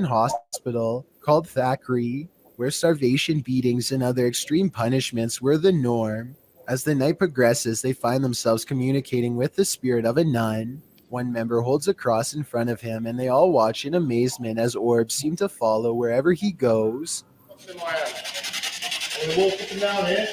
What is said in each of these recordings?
hospital called Thackeray, where starvation, beatings, and other extreme punishments were the norm. As the night progresses, they find themselves communicating with the spirit of a nun. One member holds a cross in front of him, and they all watch in amazement as orbs seem to follow wherever he goes. What's in my hand? I'm going to walk up and down here.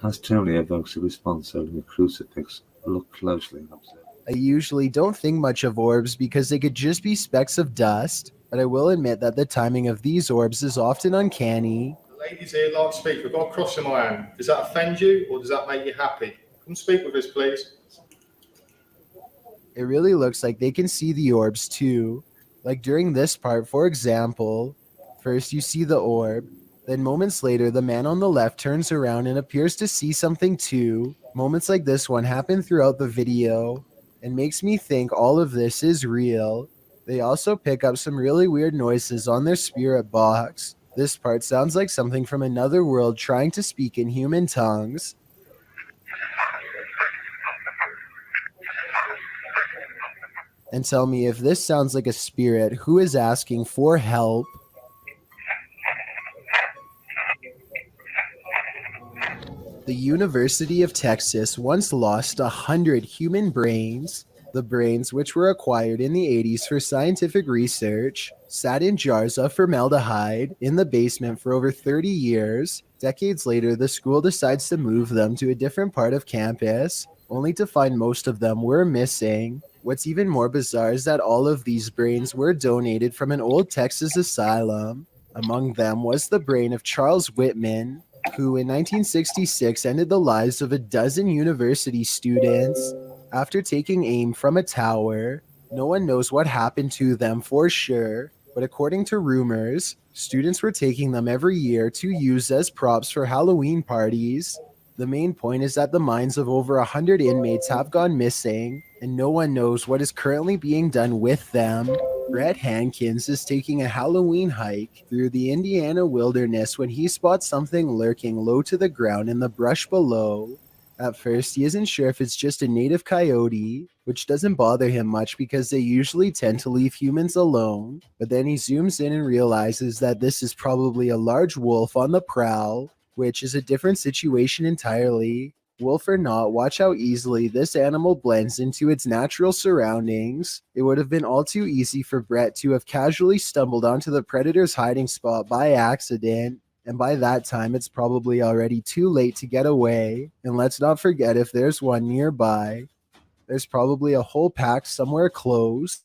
As generally evokes a response holding a crucifix, look closely and observe. I usually don't think much of orbs because they could just be specks of dust, but I will admit that the timing of these orbs is often uncanny. The ladies here like to speak. I've got a cross in my hand. Does that offend you or does that make you happy? Come speak with us, please. It really looks like they can see the orbs too. Like during this part, for example, first you see the orb, then moments later the man on the left turns around and appears to see something too. Moments like this one happen throughout the video and makes me think all of this is real. They also pick up some really weird noises on their spirit box. This part sounds like something from another world trying to speak in human tongues. And tell me if this sounds like a spirit who is asking for help. The University of Texas once lost 100 human brains. The brains, which were acquired in the 80s for scientific research, sat in jars of formaldehyde in the basement for over 30 years. Decades later, the school decides to move them to a different part of campus, only to find most of them were missing. What's even more bizarre is that all of these brains were donated from an old Texas asylum. Among them was the brain of Charles Whitman, who in 1966 ended the lives of a dozen university students after taking aim from a tower. No one knows what happened to them for sure, but according to rumors, students were taking them every year to use as props for Halloween parties. The main point is that the minds of over 100 inmates have gone missing, and no one knows what is currently being done with them. Brett Hankins is taking a Halloween hike through the Indiana wilderness when he spots something lurking low to the ground in the brush below. At first, he isn't sure if it's just a native coyote, which doesn't bother him much because they usually tend to leave humans alone, but then he zooms in and realizes that this is probably a large wolf on the prowl, which is a different situation entirely. Wolf or not, watch how easily this animal blends into its natural surroundings. It would have been all too easy for Brett to have casually stumbled onto the predator's hiding spot by accident, and by that time it's probably already too late to get away. And let's not forget, if there's one nearby, there's probably a whole pack somewhere close.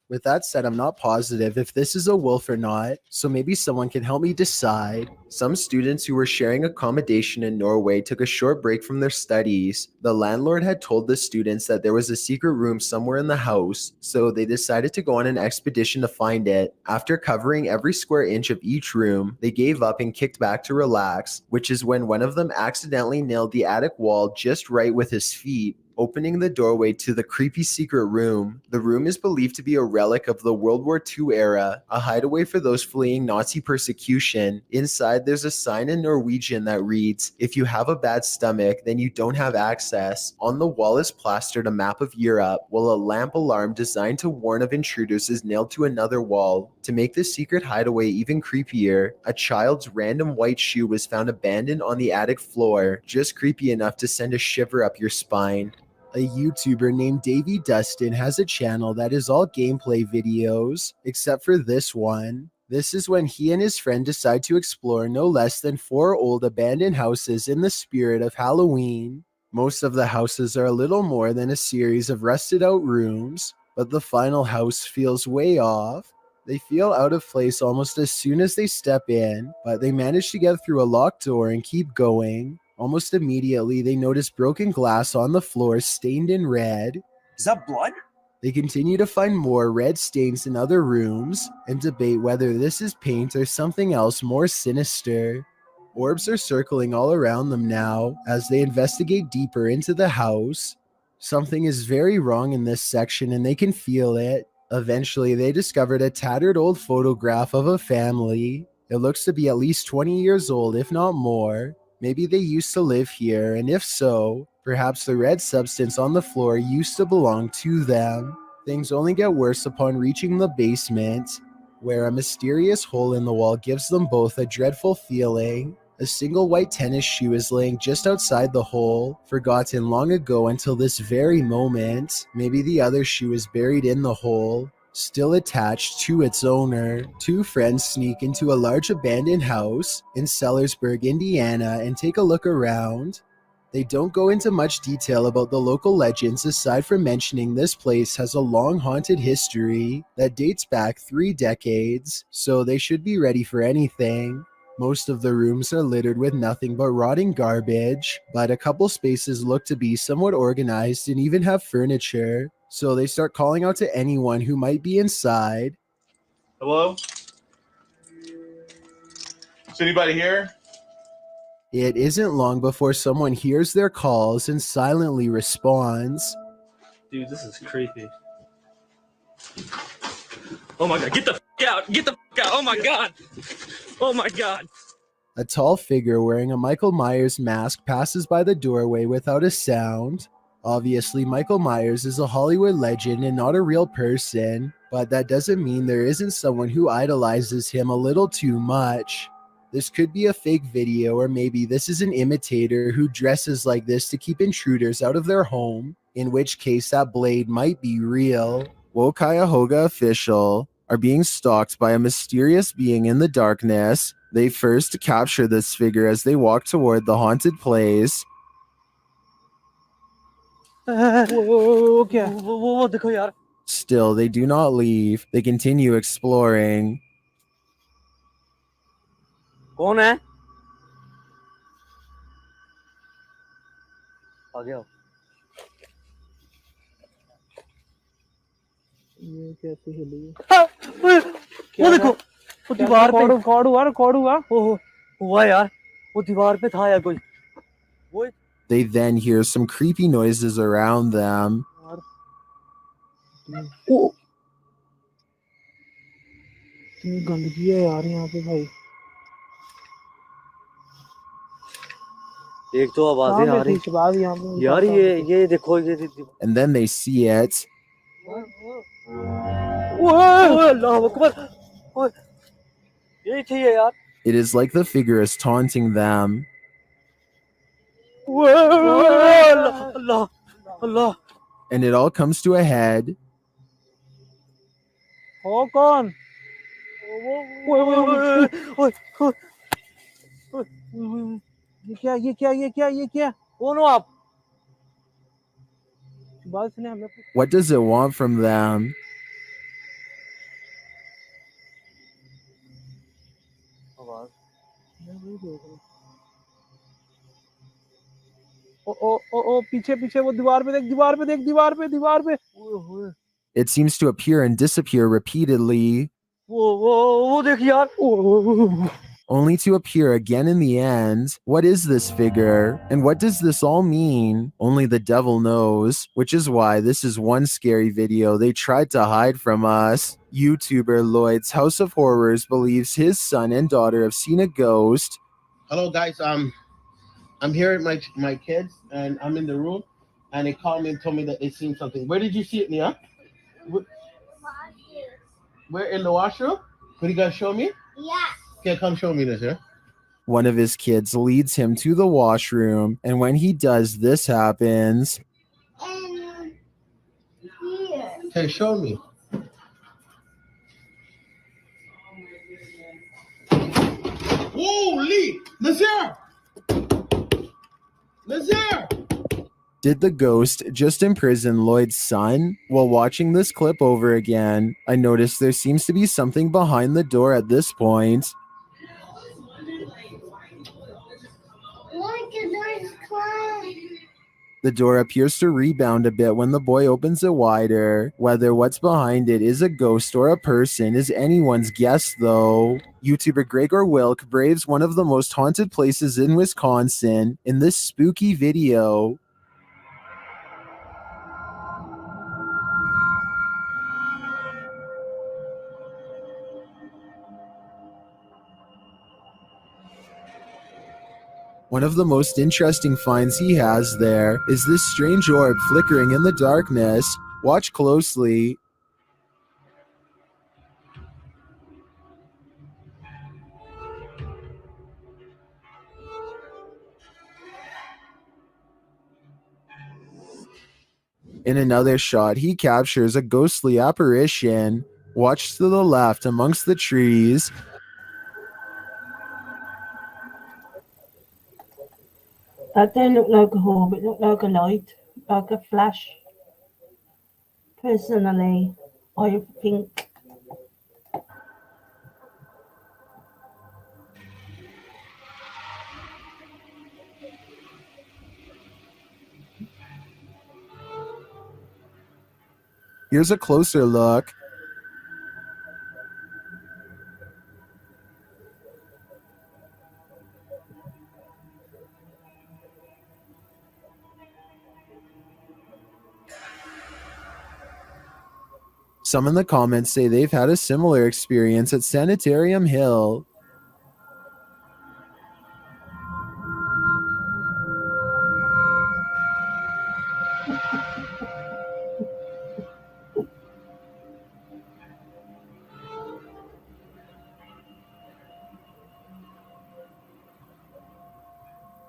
With that said, I'm not positive if this is a wolf or not, so maybe someone can help me decide. Some students who were sharing accommodation in Norway took a short break from their studies. The landlord had told the students that there was a secret room somewhere in the house, so they decided to go on an expedition to find it. After covering every square inch of each room, they gave up and kicked back to relax, which is when one of them accidentally nailed the attic wall just right with his feet, opening the doorway to the creepy secret room. The room is believed to be a relic of the World War II era, a hideaway for those fleeing Nazi persecution. Inside, there's a sign in Norwegian that reads, "If you have a bad stomach, then you don't have access." On the wall is plastered a map of Europe, while a lamp alarm designed to warn of intruders is nailed to another wall. To make the secret hideaway even creepier, a child's random white shoe was found abandoned on the attic floor, just creepy enough to send a shiver up your spine. A YouTuber named Davey Dustin has a channel that is all gameplay videos, except for this one. This is when he and his friend decide to explore no less than 4 old abandoned houses in the spirit of Halloween. Most of the houses are a little more than a series of rusted out rooms, but the final house feels way off. They feel out of place almost as soon as they step in, but they manage to get through a locked door and keep going. Almost immediately, they notice broken glass on the floor stained in red. Is that blood? They continue to find more red stains in other rooms and debate whether this is paint or something else more sinister. Orbs are circling all around them now as they investigate deeper into the house. Something is very wrong in this section and they can feel it. Eventually, they discovered a tattered old photograph of a family. It looks to be at least 20 years old, if not more. Maybe they used to live here, and if so, perhaps the red substance on the floor used to belong to them. Things only get worse upon reaching the basement, where a mysterious hole in the wall gives them both a dreadful feeling. A single white tennis shoe is laying just outside the hole, forgotten long ago until this very moment. Maybe the other shoe is buried in the hole, still attached to its owner. Two friends sneak into a large abandoned house in Sellersburg, Indiana, and take a look around. They don't go into much detail about the local legends aside from mentioning this place has a long haunted history that dates back 3 decades, so they should be ready for anything. Most of the rooms are littered with nothing but rotting garbage, but a couple spaces look to be somewhat organized and even have furniture, so they start calling out to anyone who might be inside. Hello? Is anybody here? It isn't long before someone hears their calls and silently responds. Dude, this is creepy. Oh my god, get the f out! Get the f out! Oh my god! Oh my god! A tall figure wearing a Michael Myers mask passes by the doorway without a sound. Obviously, Michael Myers is a Hollywood legend and not a real person, but that doesn't mean there isn't someone who idolizes him a little too much. This could be a fake video, or maybe this is an imitator who dresses like this to keep intruders out of their home, in which case that blade might be real. Cuyahoga official are being stalked by a mysterious being in the darkness. They first capture this figure as they walk toward the haunted place. वो क्या? वो देखो यार. Still, they do not leave. They continue exploring. कौन है? आ गया. ये कैसे हिली? वो देखो. वो दीवार पे रिकॉर्ड हुआ हुआ यार. वो दीवार पे था यार कोई. वो They then hear some creepy noises around them. इतनी गंदगी है यार यहाँ पे भाई. एक तो आवाजें आ रही शबाब यहाँ पे यार. ये देखो ये. And then they see it. अल्लाह अकबर. यही थी ये यार. It is like the figure is taunting them. Allah Allah. And it all comes to a head. हो कौन? ये क्या? कौन हो आप? बस ने हमें What does it want from them? ओ पीछे वो दीवार पे. It seems to appear and disappear repeatedly, वो देख यार. only to appear again in the end. What is this figure? And what does this all mean? Only the devil knows, which is why this is one scary video they tried to hide from us. YouTuber Lloyd's House of Horrors believes his son and daughter have seen a ghost. Hello guys, I'm here with my kids and I'm in the room and they called me and told me that they seen something. Where did you see it, Nia? Where in the washroom? Could you guys show me? Yeah. Okay, come show me this here. One of his kids leads him to the washroom, and when he does, this happens. And here. Okay, show me. Holy! Nazir! Did the ghost just imprison Lloyd's son? While watching this clip over again, I noticed there seems to be something behind the door at this point. Look, the door's closed. The door appears to rebound a bit when the boy opens it wider. Whether what's behind it is a ghost or a person is anyone's guess, though. YouTuber Gregor Wilk braves one of the most haunted places in Wisconsin in this spooky video. One of the most interesting finds he has there is this strange orb flickering in the darkness. Watch closely. In another shot, he captures a ghostly apparition. Watch to the left amongst the trees. That don't look like a orb, it looked like a light, like a flash. Personally, I think. Here's a closer look. Some in the comments say they've had a similar experience at Sanitarium Hill.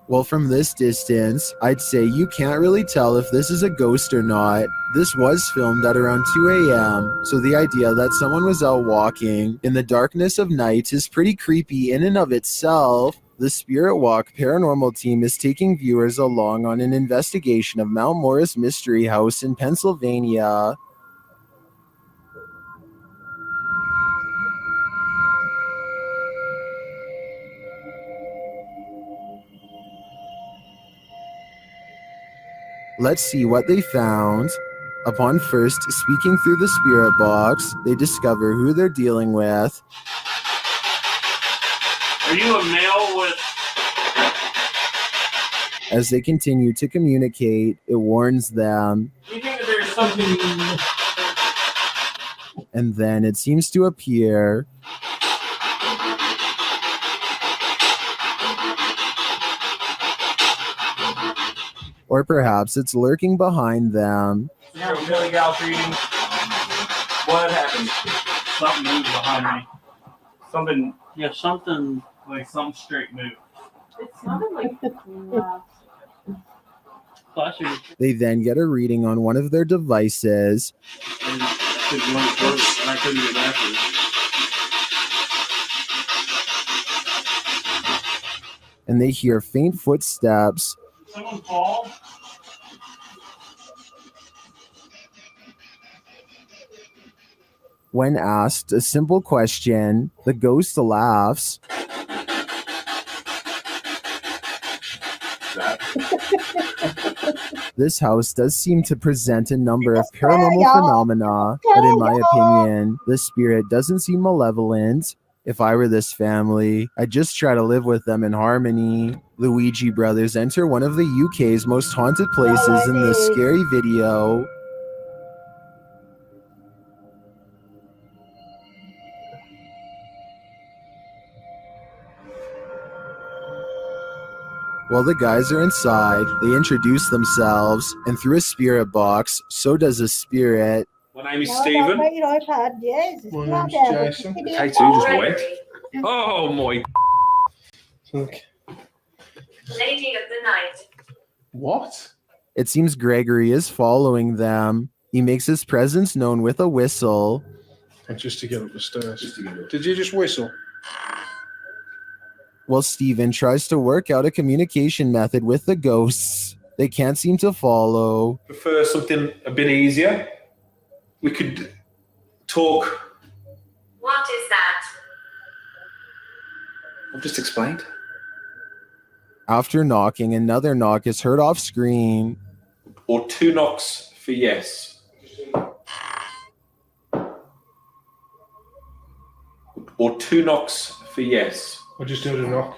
Well, from this distance, I'd say you can't really tell if this is a ghost or not. This was filmed at around 2 a.m., so the idea that someone was out walking in the darkness of night is pretty creepy in and of itself. The Spirit Walk paranormal team is taking viewers along on an investigation of Mount Morris Mystery House in Pennsylvania. Let's see what they found. Upon first speaking through the spirit box, they discover who they're dealing with. Are you a male with? As they continue to communicate, it warns them. You think that there's something? And then it seems to appear. Or perhaps it's lurking behind them. Yeah, Billy Gal's reading. What happened? Something moved behind me. Something. Yeah, something like some straight move. It sounded like They then get a reading on one of their devices. And I couldn't get back to it. And they hear faint footsteps. Someone fall? When asked a simple question, the ghost laughs. This house does seem to present a number of paranormal phenomena, but in my opinion, the spirit doesn't seem malevolent. If I were this family, I'd just try to live with them in harmony. Luigi brothers enter one of the UK's most haunted places in this scary video. While the guys are inside, they introduce themselves, and through a spirit box, so does a spirit. My name is Stephen. My name's Jason. K2 just went. Oh my. Lady of the Night. What? It seems Gregory is following them. He makes his presence known with a whistle. And just to get up the stairs. Did you just whistle? While Steven tries to work out a communication method with the ghosts, they can't seem to follow. Prefer something a bit easier. We could talk. What is that? I've just explained. After knocking, another knock is heard off screen. Or 2 knocks for yes. Or 2 knocks for yes. I just heard a knock.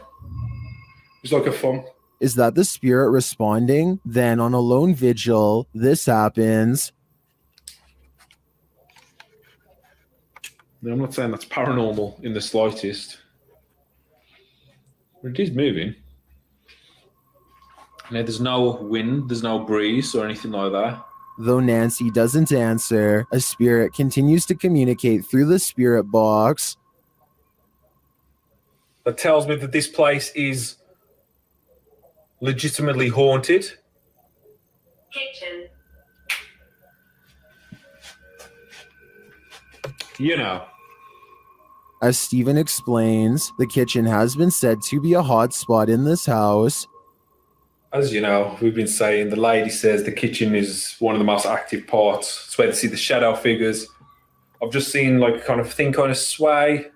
It's like a thump. Is that the spirit responding? Then on a lone vigil, this happens. Now, I'm not saying that's paranormal in the slightest. But it is moving. Now, there's no wind, there's no breeze or anything like that. Though Nancy doesn't answer, a spirit continues to communicate through the spirit box. That tells me that this place is legitimately haunted. Kitchen. You know. As Stephen explains, the kitchen has been said to be a hot spot in this house. As you know, we've been saying, the lady says the kitchen is one of the most active parts. It's where they see the shadow figures. I've just seen like kind of sway.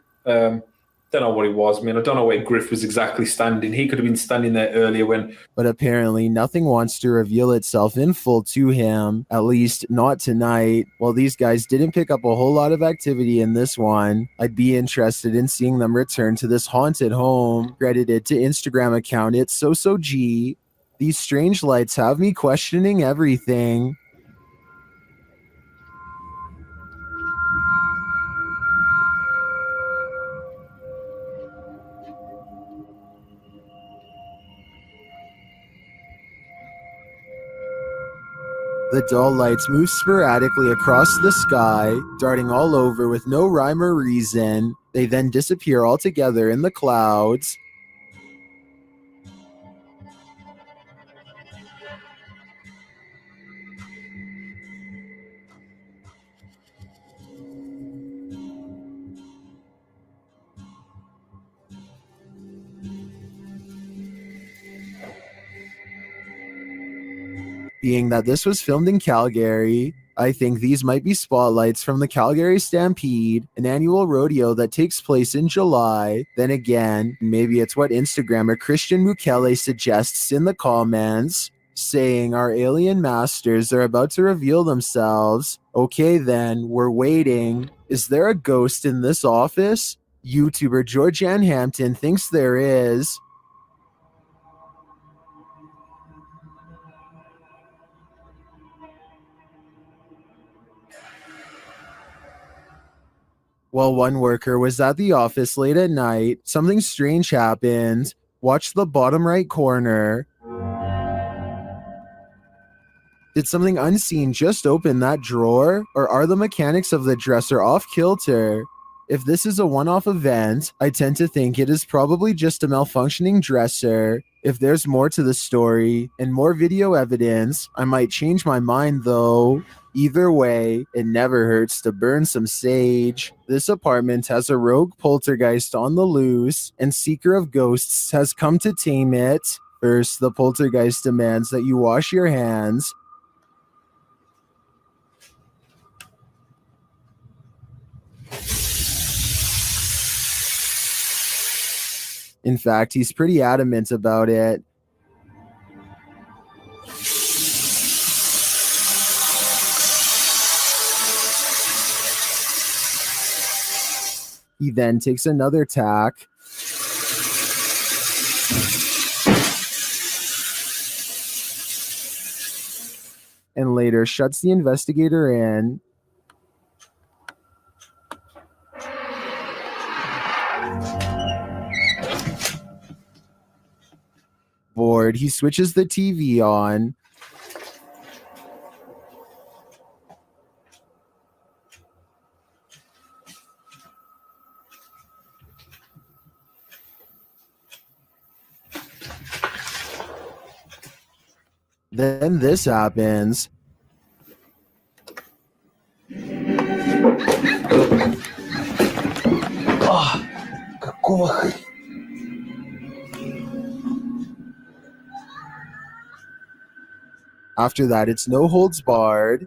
Don't know what it was. I mean, I don't know where Griff was exactly standing. He could have been standing there earlier when... But apparently nothing wants to reveal itself in full to him, at least not tonight. While these guys didn't pick up a whole lot of activity in this one, I'd be interested in seeing them return to this haunted home, credited to Instagram account It's So G. These strange lights have me questioning everything. The dull lights move sporadically across the sky, darting all over with no rhyme or reason. They then disappear altogether in the clouds. Being that this was filmed in Calgary, I think these might be spotlights from the Calgary Stampede, an annual rodeo that takes place in July. Then again, maybe it's what Instagrammer Christian Mukele suggests in the comments, saying our alien masters are about to reveal themselves. Okay then, we're waiting. Is there a ghost in this office? YouTuber Georgianne Hampton thinks there is. While one worker was at the office late at night, something strange happened. Watch the bottom right corner. Did something unseen just open that drawer? Or are the mechanics of the dresser off kilter? If this is a one-off event, I tend to think it is probably just a malfunctioning dresser. If there's more to the story and more video evidence, I might change my mind though. Either way, it never hurts to burn some sage. This apartment has a rogue poltergeist on the loose, and Seeker of Ghosts has come to tame it. First, the poltergeist demands that you wash your hands. In fact, he's pretty adamant about it. He then takes another tack. And later shuts the investigator in. Bored, he switches the TV on. Then this happens. After that, it's no holds barred.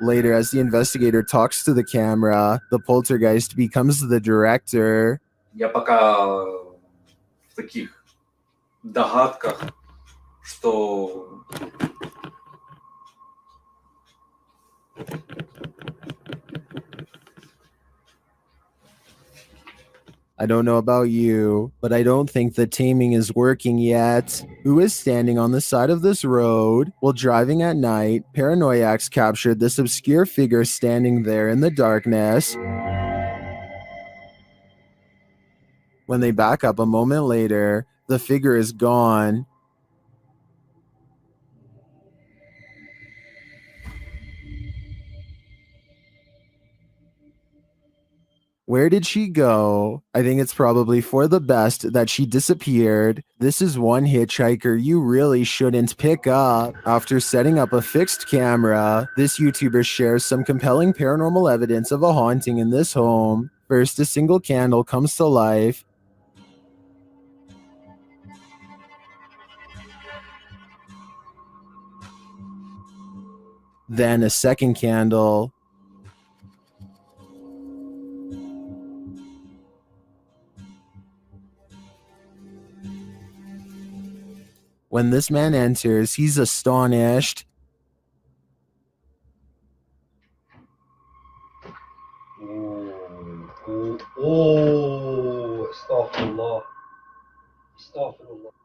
Later, as the investigator talks to the camera, the poltergeist becomes the director. Я пока в таких догадках, что I don't know about you, but I don't think the taming is working yet. Who is standing on the side of this road? While driving at night, paranoiacs captured this obscure figure standing there in the darkness. When they back up a moment later, the figure is gone. Where did she go? I think it's probably for the best that she disappeared. This is one hitchhiker you really shouldn't pick up. After setting up a fixed camera, this YouTuber shares some compelling paranormal evidence of a haunting in this home. First, a single candle comes to life. Then a second candle. When this man enters, he's astonished.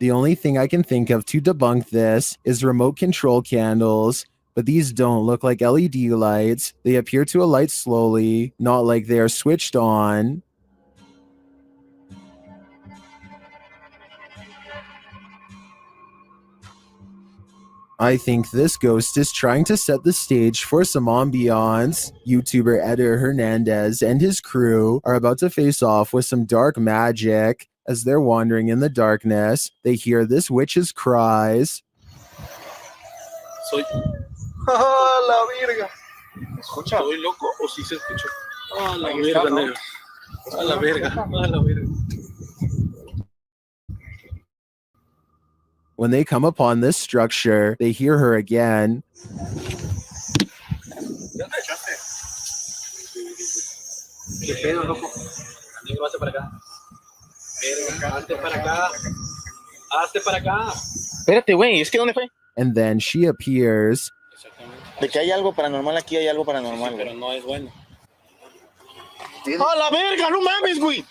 The only thing I can think of to debunk this is remote control candles, but these don't look like LED lights. They appear to alight slowly, not like they are switched on. I think this ghost is trying to set the stage for some ambiance. YouTuber Eder Hernandez and his crew are about to face off with some dark magic. As they're wandering in the darkness, they hear this witch's cries. Soy. ¡Ah, la verga! ¿Escucha? ¿Estoy loco o sí se escuchó? ¡Ah, la verga, negro! ¡Ah, la verga! ¡Ah, la verga! When they come upon this structure, they hear her again. ¿Qué pedo, loco? Negro, hazte para acá. Hazte para acá. Hazte para acá. Espérate, güey, es que ¿dónde fue? And then she appears. De que hay algo paranormal aquí, hay algo paranormal. Sí, pero no es bueno. ¡A la verga! ¡No mames, güey!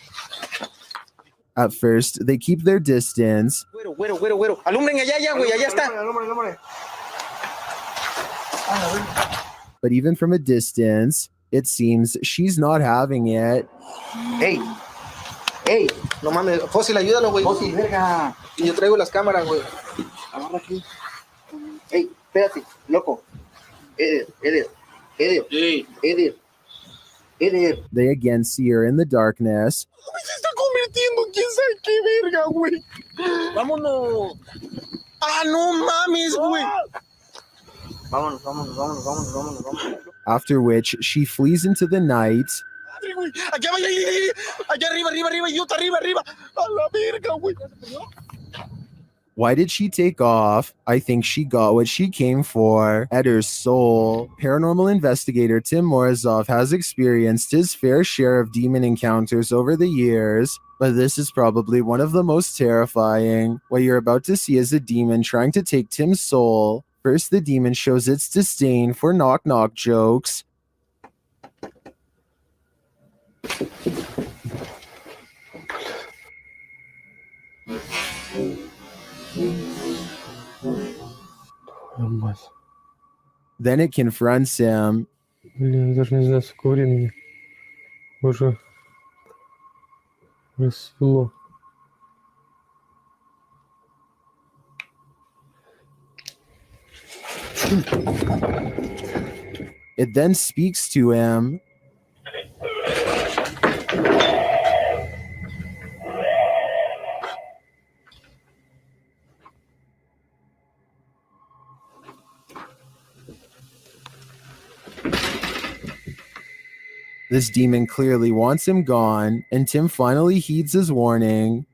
At first, they keep their distance. Güero, güero, güero, güero. Alumbren allá, ya, güey, allá está. But even from a distance, it seems she's not having it. ¡Ey! ¡Ey! No mames, Fósil, ayúdalo, güey. Fósil, verga. Y yo traigo las cámaras, güey. Agarra aquí. ¡Ey! Espérate, loco. Eder. They again see her in the darkness. Se está convirtiendo, quién sabe qué verga, güey. Vámonos. Ah, no mames, güey. Vámonos. After which, she flees into the night. Allá, allá arriba, idiota, arriba. A la verga, güey. Why did she take off? I think she got what she came for. Eder's soul. Paranormal investigator Tim Morozov has experienced his fair share of demon encounters over the years, but this is probably one of the most terrifying. What you're about to see is a demon trying to take Tim's soul. First, the demon shows its disdain for knock-knock jokes. Then it confronts him. Блин, я даже не знаю, сколько времени. Уже рассвело. It then speaks to him. This demon clearly wants him gone, and Tim finally heeds his warning.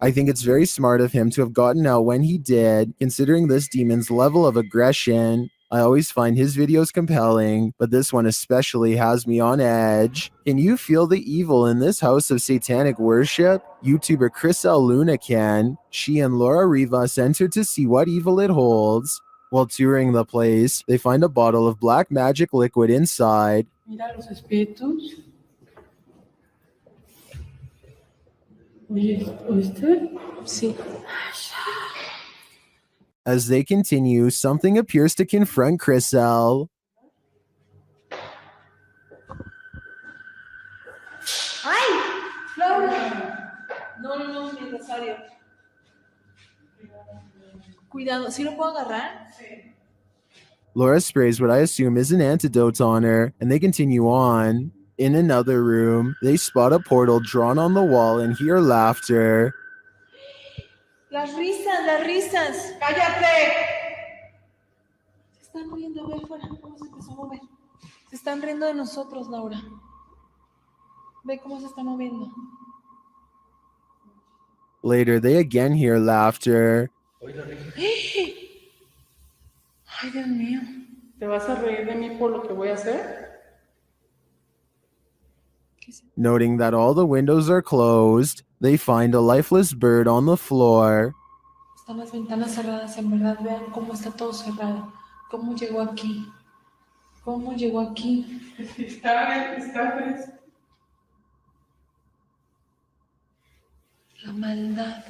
I think it's very smart of him to have gotten out when he did, considering this demon's level of aggression. I always find his videos compelling, but this one especially has me on edge. Can you feel the evil in this house of satanic worship? YouTuber Chris Luna can. She and Laura Rivas enter to see what evil it holds. While touring the place, they find a bottle of black magic liquid inside. Mira los espíritus. ¿Oíste? Sí. As they continue, something appears to confront Chris L. ¡Ay! Laura. No, mi rosario. Cuidado, ¿sí lo puedo agarrar? Sí. Laura sprays what I assume is an antidote on her, and they continue on. In another room, they spot a portal drawn on the wall and hear laughter. Las risas. ¡Cállate! Se están riendo, ve afuera, cómo se empezó a mover. Se están riendo de nosotros, Laura. Ve cómo se está moviendo. Later, they again hear laughter. Ay, Dios mío. ¿Te vas a reír de mí por lo que voy a hacer? Noting that all the windows are closed, they find a lifeless bird on the floor. Están las ventanas cerradas, en verdad, vean cómo está todo cerrado. ¿Cómo llegó aquí? Está fresco. La maldad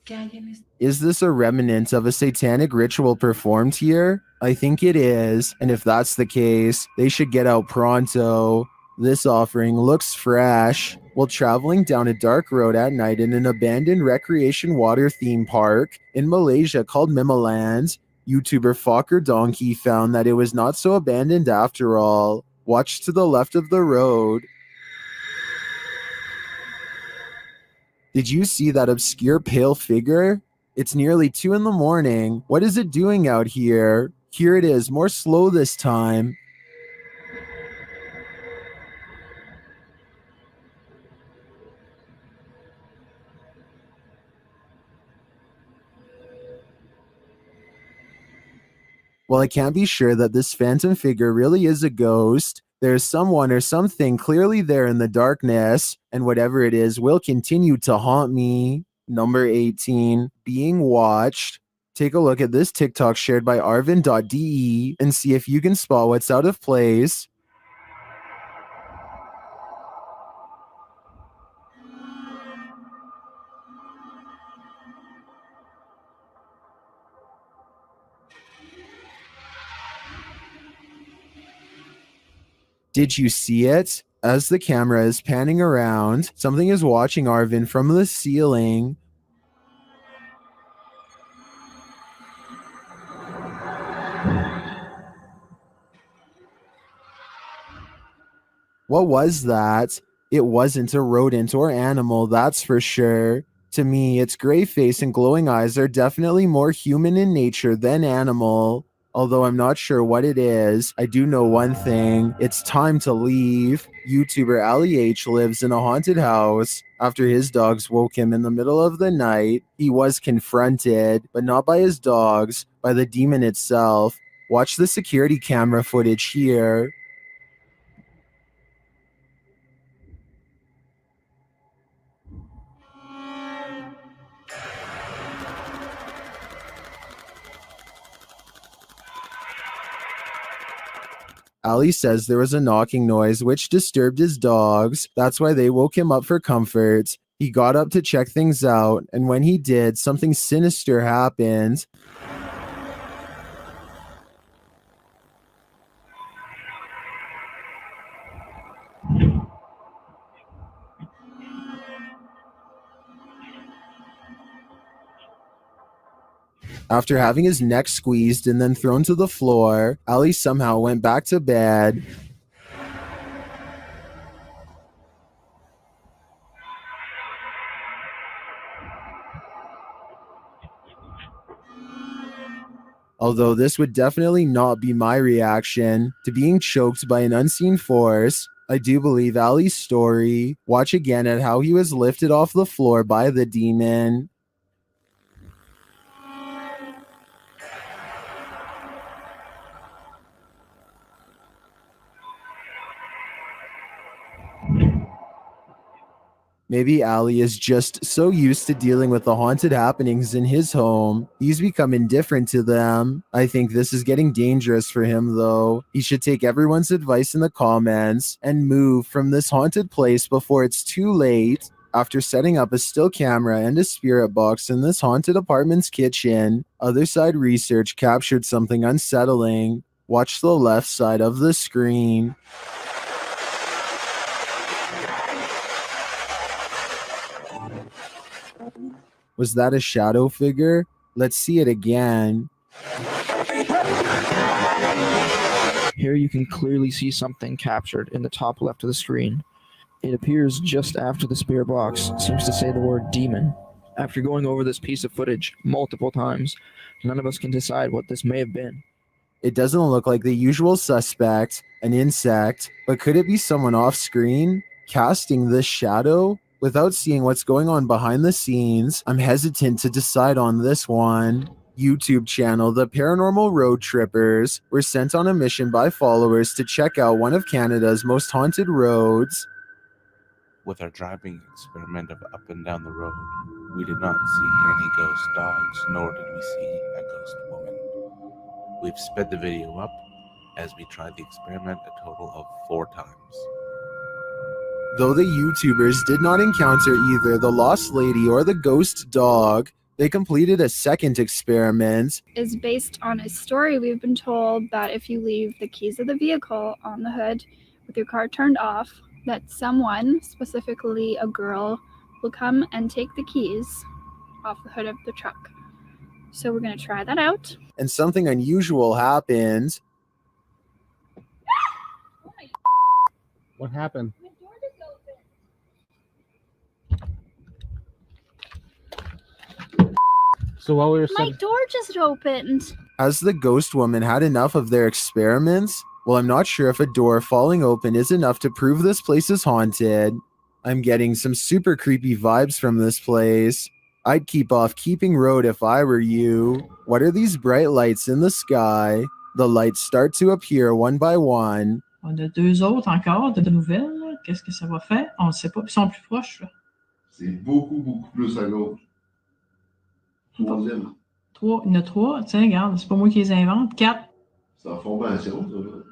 que hay en este. Is this a remnant of a satanic ritual performed here? I think it is, and if that's the case, they should get out pronto. This offering looks fresh. While traveling down a dark road at night in an abandoned recreation water theme park in Malaysia called Mimaland, YouTuber Fokker Donkey found that it was not so abandoned after all. Watch to the left of the road. Did you see that obscure pale figure? It's nearly 2 in the morning. What is it doing out here? Here it is, more slow this time. While I can't be sure that this phantom figure really is a ghost, there's someone or something clearly there in the darkness, and whatever it is will continue to haunt me. Number 18, being watched. Take a look at this TikTok shared by arvin.de and see if you can spot what's out of place. Did you see it? As the camera is panning around, something is watching Arvin from the ceiling. What was that? It wasn't a rodent or animal, that's for sure. To me, its gray face and glowing eyes are definitely more human in nature than animal. Although I'm not sure what it is, I do know one thing. It's time to leave. YouTuber Ali H lives in a haunted house. After his dogs woke him in the middle of the night, he was confronted, but not by his dogs, by the demon itself. Watch the security camera footage here. Ali says there was a knocking noise which disturbed his dogs. That's why they woke him up for comfort. He got up to check things out, and when he did, something sinister happened. After having his neck squeezed and then thrown to the floor, Ali somehow went back to bed. Although this would definitely not be my reaction to being choked by an unseen force, I do believe Ali's story. Watch again at how he was lifted off the floor by the demon. Maybe Ali is just so used to dealing with the haunted happenings in his home, he's become indifferent to them. I think this is getting dangerous for him though. He should take everyone's advice in the comments and move from this haunted place before it's too late. After setting up a still camera and a spirit box in this haunted apartment's kitchen, Other Side Research captured something unsettling. Watch the left side of the screen. Was that a shadow figure? Let's see it again. Here you can clearly see something captured in the top left of the screen. It appears just after the spirit box seems to say the word demon. After going over this piece of footage multiple times, none of us can decide what this may have been. It doesn't look like the usual suspect, an insect, but could it be someone off screen casting this shadow? Without seeing what's going on behind the scenes, I'm hesitant to decide on this one. YouTube channel The Paranormal Road Trippers were sent on a mission by followers to check out one of Canada's most haunted roads. With our driving experiment of up and down the road, we did not see any ghost dogs, nor did we see a ghost woman. We've sped the video up as we tried the experiment a total of 4 times. Though the YouTubers did not encounter either the lost lady or the ghost dog, they completed a second experiment. Is based on a story we've been told that if you leave the keys of the vehicle on the hood with your car turned off, that someone, specifically a girl, will come and take the keys off the hood of the truck. So we're going to try that out. And something unusual happened. What happened? So while we were My door just opened. Has the ghost woman had enough of their experiments? Well, I'm not sure if a door falling open is enough to prove this place is haunted. I'm getting some super creepy vibes from this place. I'd keep off Keeping Road if I were you. What are these bright lights in the sky? The lights start to appear one by one. On a 2 autres encore de nouvelles. Là. Qu'est-ce que ça va faire? On ne sait pas. Ils sont plus proches. Là. C'est beaucoup plus à gauche. Troisième. 3. Il y en a 3. Tiens, regarde, c'est pas moi qui les invente. 4. C'est en formation, ça. Là.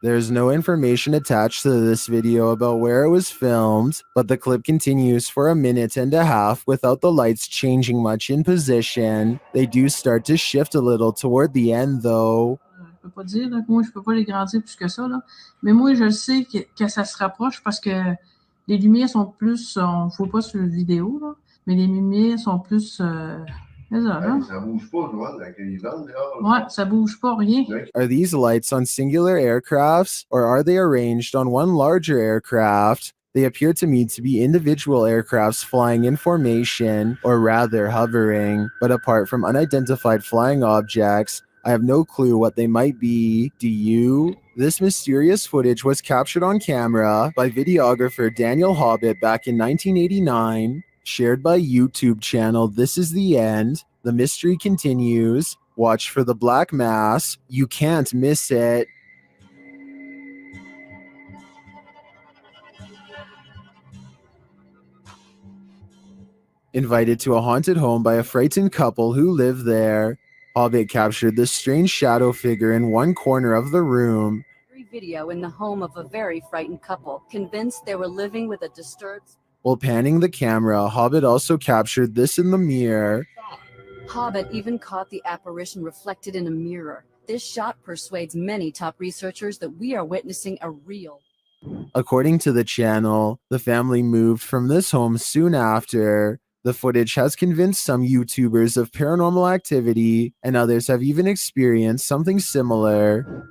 There's no information attached to this video about where it was filmed, but the clip continues for a minute and a half without the lights changing much in position. They do start to shift a little toward the end though. Je peux pas dire là, que moi je peux pas les grandir plus que ça. Là. Mais moi je sais que ça se rapproche parce que les lumières sont plus, on ne voit pas sur la vidéo, là, mais les lumières sont plus... Ça bouge pas, Joanne, avec les vents dehors. Ouais, ça bouge pas, rien. Are these lights on singular aircrafts, or are they arranged on one larger aircraft? They appear to me to be individual aircrafts flying in formation, or rather hovering, but apart from unidentified flying objects, I have no clue what they might be. Do you? This mysterious footage was captured on camera by videographer Daniel Hobbit back in 1989. Shared by YouTube channel This Is The End. The mystery continues. Watch for the black mass. You can't miss it. Invited to a haunted home by a frightened couple who live there. Hobbit captured this strange shadow figure in one corner of the room. Video in the home of a very frightened couple, convinced they were living with a disturbed... While panning the camera, Hobbit also captured this in the mirror. Hobbit even caught the apparition reflected in a mirror. This shot persuades many top researchers that we are witnessing a real... According to the channel, the family moved from this home soon after. The footage has convinced some YouTubers of paranormal activity, and others have even experienced something similar.